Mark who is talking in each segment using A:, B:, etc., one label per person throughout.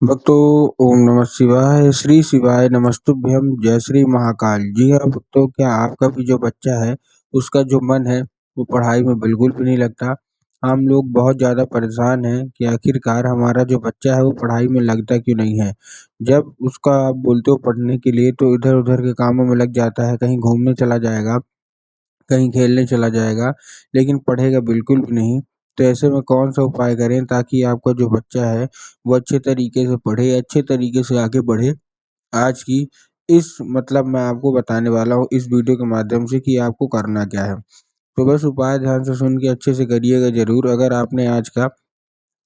A: भक्तों, ओम नमः शिवाय, श्री शिवाय नमस्तुभ्यं, जय श्री महाकाल। जी हाँ भक्तों, क्या आपका भी जो बच्चा है उसका जो मन है वो पढ़ाई में बिल्कुल भी नहीं लगता। हम लोग बहुत ज़्यादा परेशान हैं कि आखिरकार हमारा जो बच्चा है वो पढ़ाई में लगता क्यों नहीं है। जब उसका आप बोलते हो पढ़ने के लिए तो इधर उधर के कामों में लग जाता है, कहीं घूमने चला जाएगा, कहीं खेलने चला जाएगा, लेकिन पढ़ेगा बिल्कुल भी नहीं। तो ऐसे में कौन-सा उपाय करें ताकि आपका जो बच्चा है वो अच्छे तरीके से पढ़े, अच्छे तरीके से आगे बढ़े। आज की इस मतलब मैं आपको बताने वाला हूँ इस वीडियो के माध्यम से कि आपको करना क्या है। तो बस उपाय ध्यान से सुन के अच्छे से करिएगा ज़रूर। अगर आपने आज का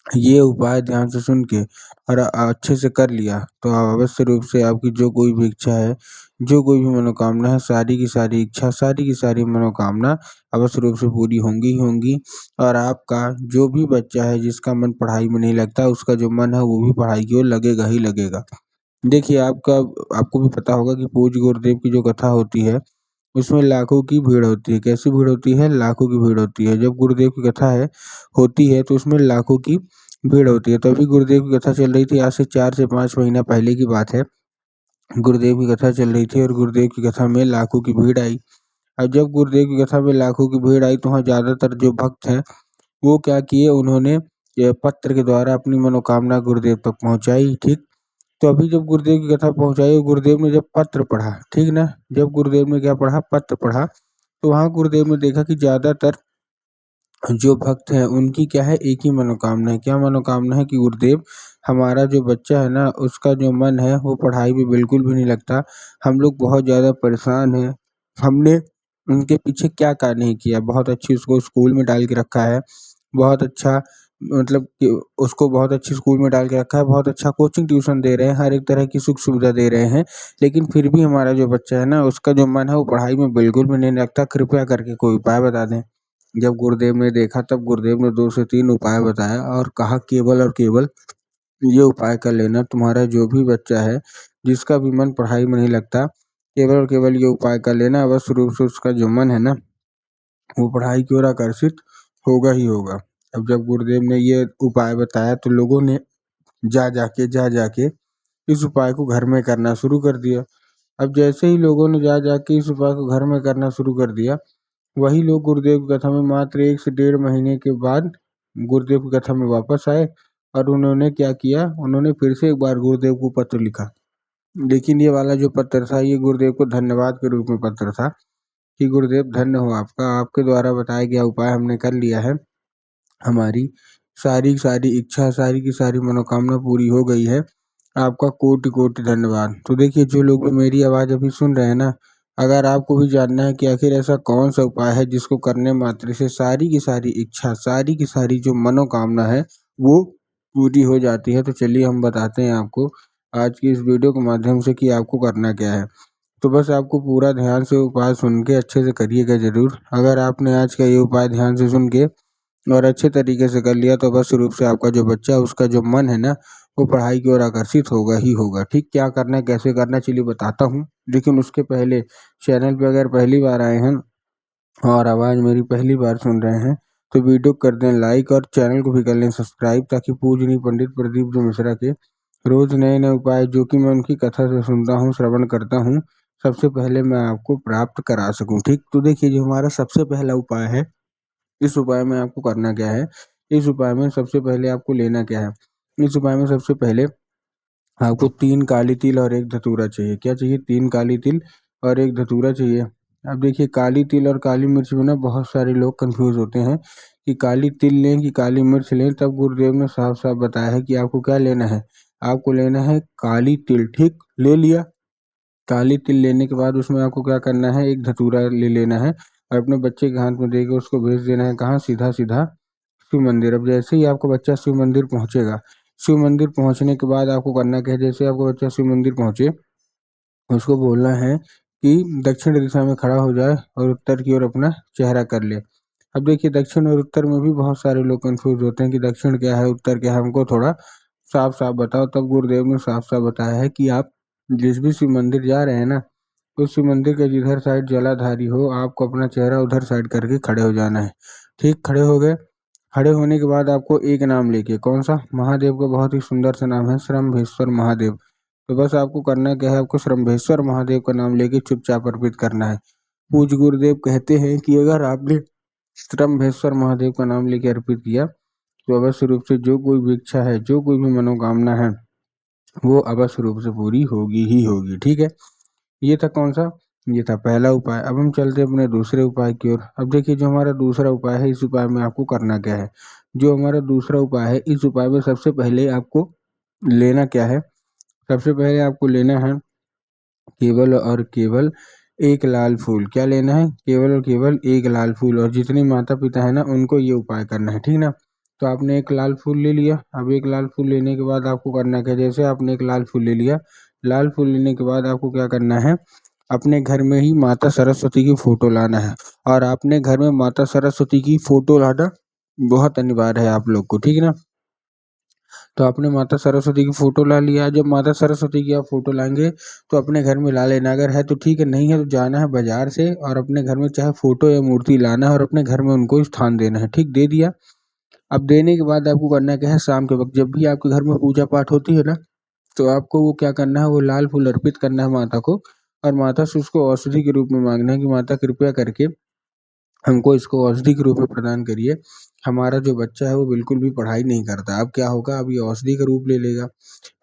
A: ये उपाय ध्यान से सुन के और अच्छे से कर लिया तो अवश्य रूप से आपकी जो कोई भी इच्छा है, जो कोई भी मनोकामना है, सारी की सारी इच्छा, सारी की सारी मनोकामना अवश्य रूप से पूरी होंगी ही होंगी। और आपका जो भी बच्चा है जिसका मन पढ़ाई में नहीं लगता, उसका जो मन है वो भी पढ़ाई की ओर लगेगा ही लगेगा। देखिए आपको भी पता होगा कि पूज्य गुरुदेव की जो कथा होती है उसमें लाखों की भीड़ होती है। कैसी भीड़ होती है? लाखों की भीड़ होती है। जब गुरुदेव की कथा होती है तो उसमें लाखों की भीड़ होती है। तभी गुरुदेव की कथा चल रही थी, आज से 4 से 5 महीना पहले की बात है। गुरुदेव की कथा चल रही थी और गुरुदेव की कथा में लाखों की भीड़ आई। अब जब गुरुदेव की कथा में लाखों की भीड़ आई तो वहाँ ज़्यादातर जो भक्त हैं वो क्या किए, उन्होंने ये पत्र के द्वारा अपनी मनोकामना गुरुदेव तक पहुँचाई, ठीक? तो अभी जब गुरुदेव की कथा पहुँचाई, गुरुदेव ने जब पत्र पढ़ा, ठीक ना? जब गुरुदेव ने क्या पढ़ा? पत्र पढ़ा। तो वहाँ गुरुदेव ने देखा कि ज़्यादातर जो भक्त हैं उनकी क्या है, एक ही मनोकामना है। क्या मनोकामना है? कि गुरुदेव, हमारा जो बच्चा है ना उसका जो मन है वो पढ़ाई में बिल्कुल भी नहीं लगता। हम लोग बहुत ज़्यादा परेशान हैं। हमने उनके पीछे क्या नहीं किया। बहुत अच्छी उसको स्कूल में डाल के रखा है। बहुत अच्छा मतलब कि उसको बहुत अच्छी स्कूल में डाल के रखा है। बहुत अच्छा कोचिंग ट्यूशन दे रहे हैं। हर एक तरह की सुख सुविधा दे रहे हैं। लेकिन फिर भी हमारा जो बच्चा है ना उसका जो मन है वो पढ़ाई में बिल्कुल भी नहीं लगता। कृपया करके कोई उपाय बता दें। जब गुरुदेव ने देखा तब गुरुदेव ने 2 से 3 उपाय बताया और कहा केवल और केवल ये उपाय कर लेना। तुम्हारा जो भी बच्चा है, जिसका भी मन पढ़ाई में नहीं लगता, केवल और केवल ये उपाय कर लेना। अवश्य रूप से उसका जो मन है ना, वो पढ़ाई की ओर आकर्षित होगा ही होगा। अब जब गुरुदेव ने ये उपाय बताया तो लोगों ने जा जाके इस उपाय को घर में करना शुरू कर दिया। अब जैसे ही लोगों ने जा जाके इस उपाय को घर में करना शुरू कर दिया, वही लोग गुरुदेव की कथा में मात्र 1 से डेढ़ महीने के बाद गुरुदेव की कथा में वापस आए और उन्होंने क्या किया, उन्होंने फिर से एक बार गुरुदेव को पत्र लिखा। लेकिन ये वाला जो पत्र था ये गुरुदेव को धन्यवाद के रूप में पत्र था कि गुरुदेव धन्य हो आपका, आपके द्वारा बताया गया उपाय हमने कर लिया है। हमारी सारी की सारी इच्छा, सारी की सारी मनोकामना पूरी हो गई है। आपका कोटि-कोटि धन्यवाद। तो देखिए जो लोग भी मेरी आवाज़ अभी सुन रहे हैं ना, अगर आपको भी जानना है कि आखिर ऐसा कौन-सा उपाय है जिसको करने मात्र से सारी की सारी इच्छा, सारी की सारी जो मनोकामना है वो पूरी हो जाती है, तो चलिए हम बताते हैं आपको आज की इस वीडियो के माध्यम से कि आपको करना क्या है। तो बस आपको पूरा ध्यान से उपाय सुन के अच्छे से करिएगा ज़रूर। अगर आपने आज का ये उपाय ध्यान से सुन के और अच्छे तरीके से कर लिया तो अवश्य रूप से आपका जो बच्चा है उसका जो मन है ना वो पढ़ाई की ओर आकर्षित होगा ही होगा। ठीक, क्या करना है, कैसे करना है, चलिए बताता हूँ। लेकिन उसके पहले चैनल पे अगर पहली बार आए हैं और आवाज़ मेरी पहली बार सुन रहे हैं तो वीडियो कर दें लाइक और चैनल को भी कर लें सब्सक्राइब, ताकि पूजनीय पंडित प्रदीप जी मिश्रा के रोज़ नए-नए उपाय जो कि मैं उनकी कथा से सुनता हूँ, श्रवण करता हूँ, सबसे पहले मैं आपको प्राप्त करा सकूँ। ठीक, तो देखिए जो हमारा सबसे पहला उपाय है, इस उपाय में आपको करना क्या है, इस उपाय में सबसे पहले आपको लेना क्या है, इस उपाय में सबसे पहले आपको 3 काली तिल और 1 धतूरा चाहिए। क्या चाहिए? 3 काली तिल और 1 धतूरा चाहिए। अब देखिए काली तिल और काली मिर्च में ना बहुत सारे लोग कन्फ्यूज़ होते हैं कि काली तिल लें कि काली मिर्च लें, तब गुरुदेव ने साफ-साफ बताया है कि आपको क्या लेना है, आपको लेना है काली तिल। ठीक, ले लिया। काली तिल लेने के बाद उसमें आपको क्या करना है, 1 धतूरा ले लेना है और अपने बच्चे के हाथ में देके उसको भेज देना है कहाँ, सीधा-सीधा शिव मंदिर। अब जैसे ही आपका बच्चा शिव मंदिर पहुँचेगा, शिव मंदिर पहुँचने के बाद आपको करना क्या है, जैसे आपका बच्चा शिव मंदिर पहुँचे, उसको बोलना है कि दक्षिण दिशा में खड़ा हो जाए और उत्तर की ओर अपना चेहरा कर ले। अब देखिए दक्षिण और उत्तर में भी बहुत सारे लोग कन्फ्यूज़ होते हैं कि दक्षिण क्या है, उत्तर क्या है, हमको थोड़ा साफ-साफ बताओ। तब गुरुदेव ने साफ-साफ बताया है कि आप जिस भी शिव मंदिर जा रहे हैं ना, उस शिव मंदिर के जिधर साइड जलाधारी हो, आपको अपना चेहरा उधर साइड करके खड़े हो जाना है। ठीक, खड़े हो गए? खड़े होने के बाद आपको एक नाम लेके, कौन सा, महादेव का बहुत ही सुंदर सा नाम है श्रम्भेश्वर महादेव। तो बस आपको करना क्या है, आपको श्रम्भेश्वर महादेव का नाम लेके चुपचाप अर्पित करना है। पूज्य गुरुदेव कहते हैं कि अगर आपने श्रम्भेश्वर महादेव का नाम लेके अर्पित किया तो अवश्य रूप से जो कोई भी इच्छा है, जो कोई भी मनोकामना है, वो अवश्य रूप से पूरी होगी ही होगी। ठीक है, ये था कौन सा, ये था पहला उपाय। अब हम चलते हैं अपने दूसरे उपाय की ओर। अब देखिए जो हमारा दूसरा उपाय है, इस उपाय में आपको करना क्या है। जो हमारा दूसरा उपाय है, इस उपाय में सबसे पहले आपको लेना क्या है, सबसे पहले आपको लेना है केवल और केवल एक लाल फूल। क्या लेना है, केवल और केवल एक लाल फूल। और जितने माता पिता है ना, उनको ये उपाय करना है, ठीक ना। तो आपने एक लाल फूल ले लिया। अब एक लाल फूल लेने के बाद आपको करना क्या, जैसे आपने एक लाल फूल ले लिया, लाल फूल लेने के बाद आपको क्या करना है, अपने घर में ही माता सरस्वती की फोटो लाना है। और आपने घर में माता सरस्वती की फोटो लाना बहुत अनिवार्य है आप लोग को, ठीक है ना। तो आपने माता सरस्वती की फोटो ला लिया। जब माता सरस्वती की आप फोटो लाएंगे तो अपने घर में ला लेना, अगर है तो ठीक है, नहीं है तो जाना है बाजार से और अपने घर में चाहे फोटो या मूर्ति लाना है और अपने घर में उनको स्थान देना है। ठीक, दे दिया। अब देने के बाद आपको करना क्या है, शाम के वक्त जब भी आपके घर में पूजा पाठ होती है ना, तो आपको वो क्या करना है, वो लाल फूल अर्पित करना है माता को। और माता से उसको औषधि के रूप में मांगना है कि माता कृपया करके हमको इसको औषधि के रूप में प्रदान करिए। हमारा जो बच्चा है वो बिल्कुल भी पढ़ाई नहीं करता। अब क्या होगा, अब ये औषधि का रूप ले लेगा।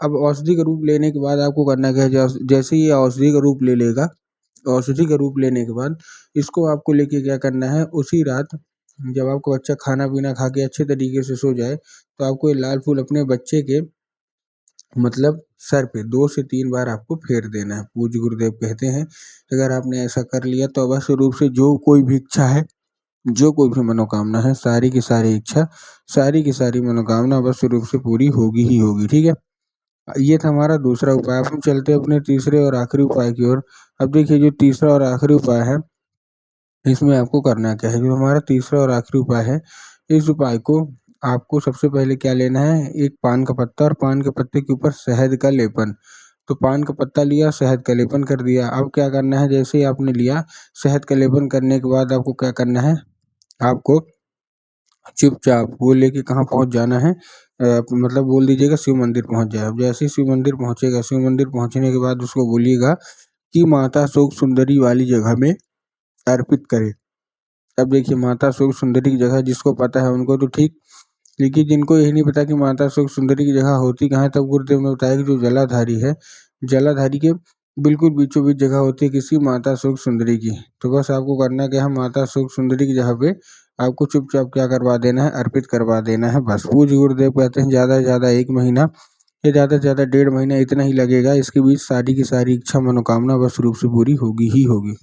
A: अब औषधि का रूप लेने के बाद आपको करना क्या है, जैसे ये औषधि का रूप ले लेगा, औषधि का रूप लेने के बाद इसको आपको लेके क्या करना है, उसी रात जब आपका बच्चा खाना पीना खा के अच्छे तरीके से सो जाए, तो आपको ये लाल फूल अपने बच्चे के मतलब सर पे 2 से 3 बार आपको फेर देना है। पूज्य गुरुदेव कहते हैं अगर आपने ऐसा कर लिया तो अवश्य रूप से जो कोई भी इच्छा है, जो कोई भी मनोकामना है, सारी की सारी इच्छा, सारी की सारी मनोकामना अवश्य रूप से पूरी होगी ही होगी। ठीक है, ये था हमारा दूसरा उपाय। अब हम चलते हैं अपने तीसरे और आखिरी उपाय की ओर। अब देखिए जो तीसरा और आखिरी उपाय है, इसमें आपको करना क्या है, जो हमारा तीसरा और आखिरी उपाय है, इस उपाय को आपको सबसे पहले क्या लेना है, एक पान का पत्ता और पान के पत्ते के ऊपर शहद का लेपन। तो पान का पत्ता लिया, शहद का लेपन कर दिया। अब क्या करना है, जैसे ही आपने लिया, शहद का लेपन करने के बाद आपको क्या करना है, आपको चुपचाप वो लेके कहाँ पहुँच जाना है, मतलब बोल दीजिएगा शिव मंदिर पहुँच जाए। अब जैसे ही शिव मंदिर पहुँचेगा, शिव मंदिर पहुँचने के बाद उसको बोलिएगा कि माता शोक सुंदरी वाली जगह में अर्पित करें। अब देखिए माता शोक सुंदरी की जगह जिसको पता है उनको तो ठीक, लेकिन जिनको यही नहीं पता कि माता शोक सुंदरी की जगह होती कहाँ है, तब गुरुदेव ने बताया कि जो जलाधारी है, जलाधारी के बिल्कुल बीचों बीच जगह होती है किसी माता शोक सुंदरी की। तो बस आपको करना क्या है, माता शोक सुंदरी की जगह पे आपको चुपचाप क्या करवा देना है, अर्पित करवा देना है बस। पूज्य गुरुदेव कहते हैं ज़्यादा से ज़्यादा 1 महीना या ज़्यादा से ज़्यादा 1.5 महीना इतना ही लगेगा। इसके बीच सारी की सारी इच्छा मनोकामना बस रूप से पूरी होगी ही होगी।